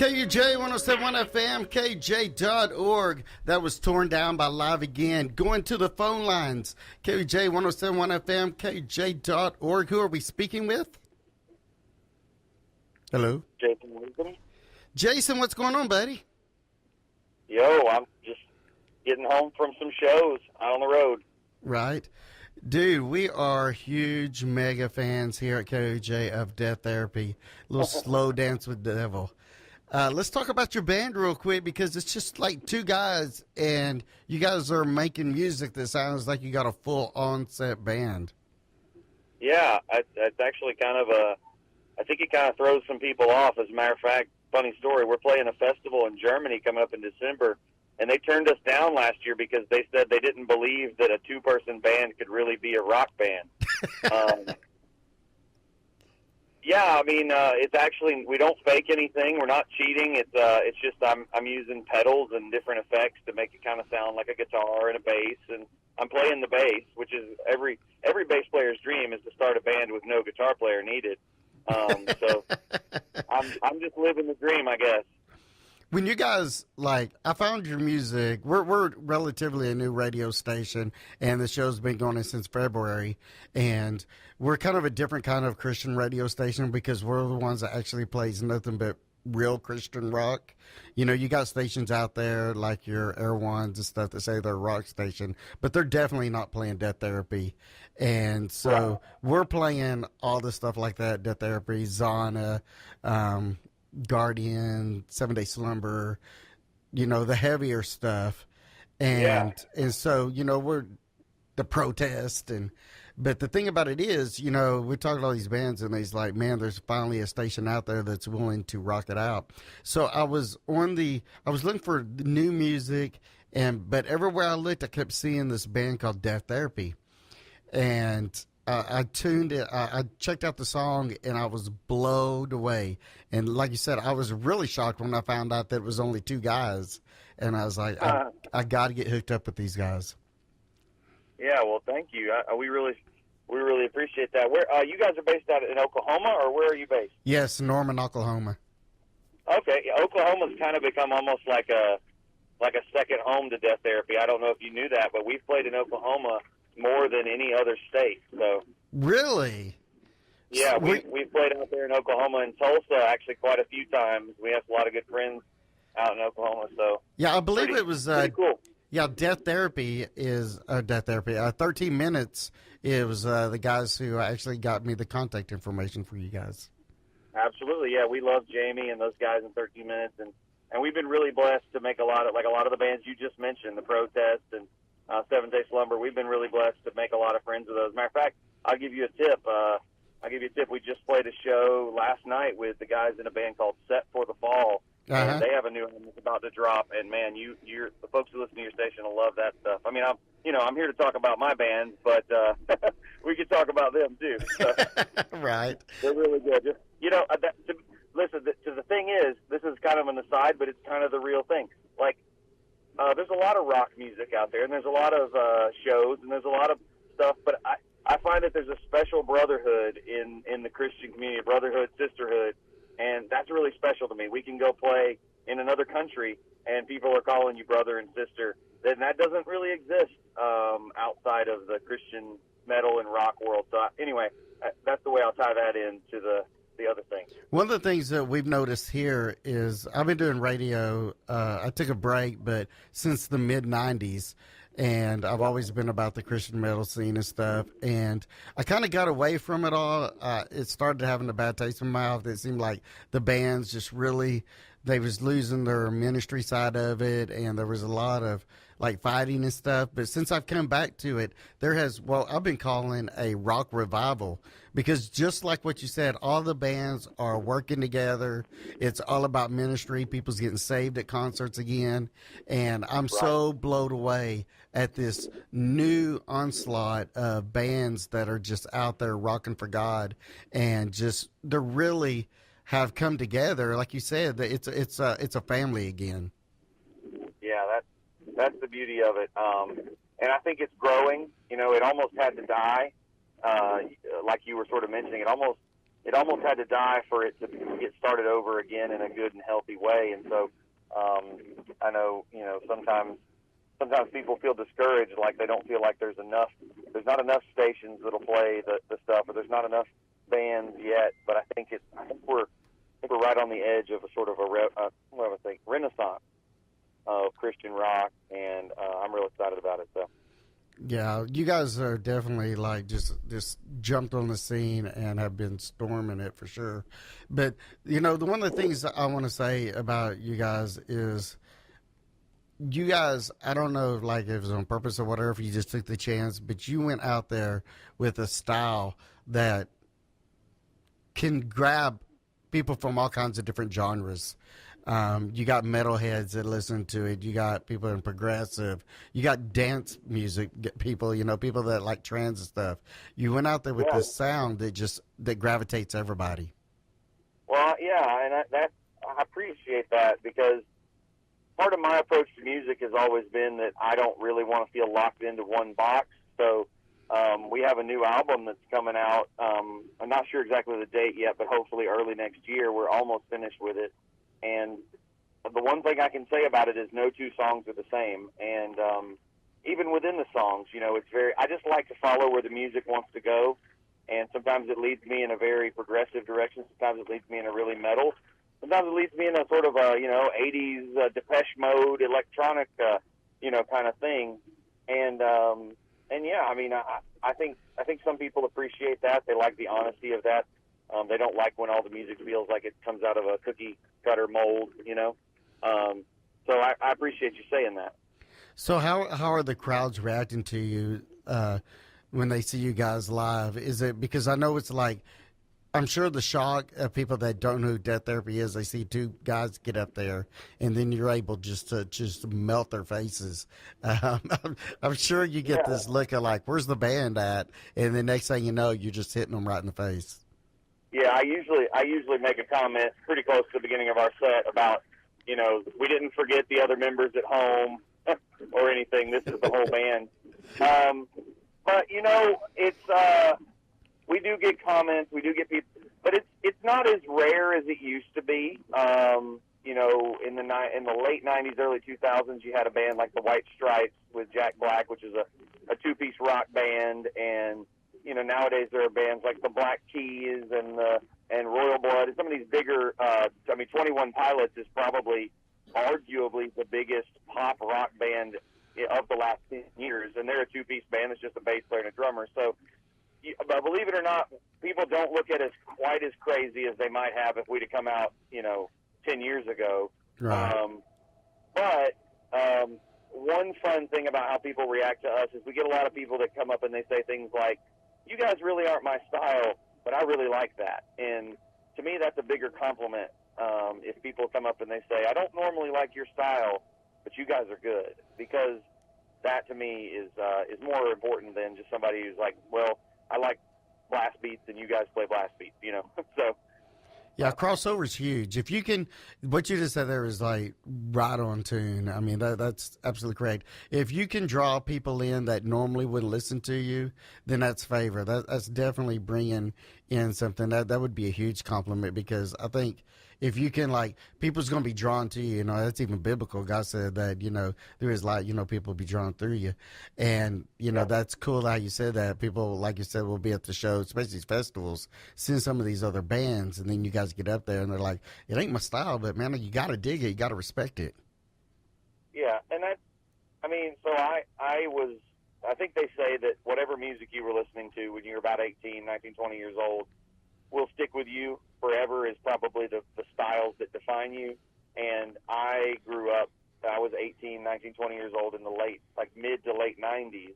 KUJ 1071 FM, KJ.org. That was torn down by Live Again. Going to the phone lines. KUJ 1071 FM, KJ.org. Who are we speaking with? Hello? Jason Lincoln. Jason, what's going on, buddy? Yo, I'm just getting home from some shows out on the road. Right. Dude, we are huge mega fans here at KOUJ of Death Therapy. A little slow dance with the devil. Let's talk about your band real quick, because it's just like two guys, and you guys are making music that sounds like you got a full on-set band. Yeah, it's actually kind of I think it kind of throws some people off. As a matter of fact, funny story, we're playing a festival in Germany coming up in December, and they turned us down last year because they said they didn't believe that a two-person band could really be a rock band. Yeah, I mean, it's actually, we don't fake anything. We're not cheating. It's just I'm using pedals and different effects to make it kind of sound like a guitar and a bass, and I'm playing the bass, which is every bass player's dream is to start a band with no guitar player needed. So I'm just living the dream, I guess. When you guys, like, I found your music, we're relatively a new radio station, and the show's been going on since February, and we're kind of a different kind of Christian radio station because we're the ones that actually plays nothing but real Christian rock. You know, you got stations out there like your Air Ones and stuff that say they're a rock station, but they're definitely not playing Death Therapy. And so we're playing all the stuff like that, Death Therapy, Zana, Guardian, 7 Day Slumber, you know, the heavier stuff. And so, you know, we're the Protest. But the thing about it is, you know, we talk to all these bands and they's like, man, there's finally a station out there that's willing to rock it out. So I was looking for new music, but everywhere I looked, I kept seeing this band called Death Therapy. And I tuned it. I checked out the song, and I was blown away. And like you said, I was really shocked when I found out that it was only two guys. And I was like, I got to get hooked up with these guys. Yeah, well, thank you. We really appreciate that. Where you guys are based out in Oklahoma, or where are you based? Yes, Norman, Oklahoma. Okay, Oklahoma's kind of become almost like a second home to Death Therapy. I don't know if you knew that, but we've played in Oklahoma more than any other state. So really, yeah, we've played out there in Oklahoma and Tulsa actually quite a few times. We have a lot of good friends out in Oklahoma. So yeah, I believe it was pretty cool. Yeah, Death Therapy is Death Therapy. 13 Minutes. It was the guys who actually got me the contact information for you guys. Absolutely, yeah. We love Jamie and those guys in 13 Minutes, and we've been really blessed to make a lot of the bands you just mentioned, the Protest and 7 Day Slumber. We've been really blessed to make a lot of friends of those. Matter of fact, I'll give you a tip. We just played a show last night with the guys in a band called Set for the Fall. And they have a new album that's about to drop, and man, you're the folks who listen to your station will love that stuff. I mean, I'm here to talk about my band, but we could talk about them too. So, right? They're really good. Just listen. The thing is, this is kind of an aside, but it's kind of the real thing. Like, there's a lot of rock music out there, and there's a lot of shows, and there's a lot of stuff, but I find that there's a special brotherhood in the Christian community, brotherhood, sisterhood. And that's really special to me. We can go play in another country, and people are calling you brother and sister. Then that doesn't really exist outside of the Christian metal and rock world. So anyway, that's the way I'll tie that into the other thing. One of the things that we've noticed here is I've been doing radio. I took a break, but since the mid-'90s, and I've always been about the Christian metal scene and stuff. And I kind of got away from it all. It started having a bad taste in my mouth. It seemed like the bands just really, they was losing their ministry side of it. And there was a lot of like fighting and stuff. But since I've come back to it, I've been calling a rock revival, because just like what you said, all the bands are working together. It's all about ministry. People's getting saved at concerts again. And I'm so blown away at this new onslaught of bands that are just out there rocking for God, and just they really have come together. Like you said, it's a family again. Yeah, that's the beauty of it. And I think it's growing. You know, it almost had to die. Like you were sort of mentioning, it almost it almost had to die for it to get started over again in a good and healthy way. And so I know, sometimes people feel discouraged, like they don't feel like there's not enough stations that'll play the stuff, or there's not enough bands yet. But I think we're right on the edge of a sort of renaissance of Christian rock, and I'm real excited about it. So. Yeah, you guys are definitely like just jumped on the scene and have been storming it for sure. But the one of the things I want to say about you guys is, you guys, I don't know, like if it was on purpose or whatever, if you just took the chance, but you went out there with a style that can grab people from all kinds of different genres. You got metalheads that listen to it. You got people in progressive. You got dance music people, people that like trance and stuff. You went out there with this sound that gravitates everybody. Well, yeah, and I appreciate that, because part of my approach to music has always been that I don't really want to feel locked into one box. So we have a new album that's coming out. I'm not sure exactly the date yet, but hopefully early next year. We're almost finished with it. And the one thing I can say about it is no two songs are the same. And even within the songs, I just like to follow where the music wants to go. And sometimes it leads me in a very progressive direction. Sometimes it leads me in a really metal. Sometimes it leads me in a sort of 80s Depeche Mode electronic, kind of thing. And yeah, I mean, I think some people appreciate that. They like the honesty of that. They don't like when all the music feels like it comes out of a cookie cutter mold, So I appreciate you saying that. So how are the crowds reacting to you when they see you guys live? Is it because I know it's like, I'm sure the shock of people that don't know who Death Therapy is, they see two guys get up there, and then you're able just to melt their faces. I'm sure you get this look of like, where's the band at? And the next thing you know, you're just hitting them right in the face. Yeah, I usually make a comment pretty close to the beginning of our set about, we didn't forget the other members at home or anything. This is the whole band. But it's we do get comments, we do get people, but it's not as rare as it used to be. In the late '90s, early 2000s, you had a band like the White Stripes with Jack Black, which is a two-piece rock band, and nowadays there are bands like the Black Keys and Royal Blood, and some of these bigger. 21 Pilots is probably, arguably, the biggest pop rock band of the last 10 years, and they're a two-piece band. It's just a bass player and a drummer. So, but believe it or not, people don't look at us quite as crazy as they might have if we'd have come out, 10 years ago. Right. But one fun thing about how people react to us is we get a lot of people that come up and they say things like, "You guys really aren't my style, but I really like that." And to me, that's a bigger compliment. If people come up and they say, "I don't normally like your style, but you guys are good," because that to me is more important than just somebody who's like, "Well, I like blast beats and you guys play blast beats," So. Yeah, crossover's huge. If you can, what you just said there is like right on tune. I mean, that's absolutely correct. If you can draw people in that normally wouldn't listen to you, then that's favor. That's definitely bringing in something that would be a huge compliment, because I think if you can, like, people's going to be drawn to you. That's even biblical. God said that, there is light, people will be drawn through you. And, that's cool how you said that. People, like you said, will be at the show, especially these festivals, seeing some of these other bands. And then you guys get up there and they're like, it ain't my style, but man, you got to dig it. You got to respect it. Yeah. And so I think they say that whatever music you were listening to when you were about 18, 19, 20 years old will stick with you forever, is probably the styles that define you. And I grew up, I was 18, 19, 20 years old in the mid to late 90s.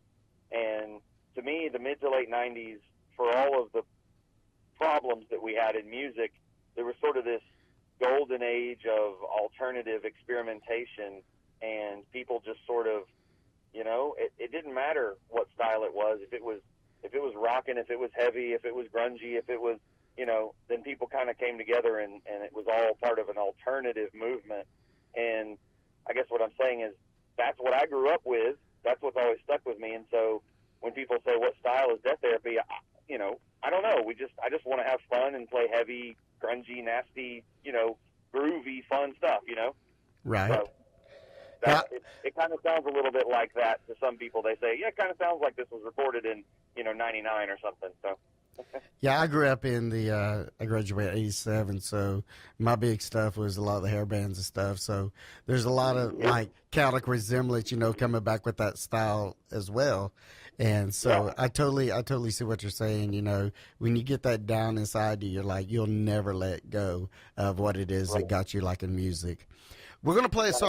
And to me, the mid to late 90s, for all of the problems that we had in music, there was sort of this golden age of alternative experimentation, and people just sort of, it didn't matter what style it was. If it was rocking, if it was heavy, if it was grungy, if it was, then people kind of came together and it was all part of an alternative movement. And I guess what I'm saying is that's what I grew up with. That's what's always stuck with me. And so when people say, what style is Death Therapy? I don't know. I just want to have fun and play heavy, grungy, nasty, groovy, fun stuff. Right. So it kind of sounds a little bit like that to some people. They say, yeah, it kind of sounds like this was recorded in, 99 or something. So. Yeah, I grew up I graduated '87, so my big stuff was a lot of the hair bands and stuff. So there's a lot of like Celtic resemblance, coming back with that style as well. And so I totally see what you're saying. When you get that down inside you, you're like, you'll never let go of what it is that got you like in music. We're going to play a song.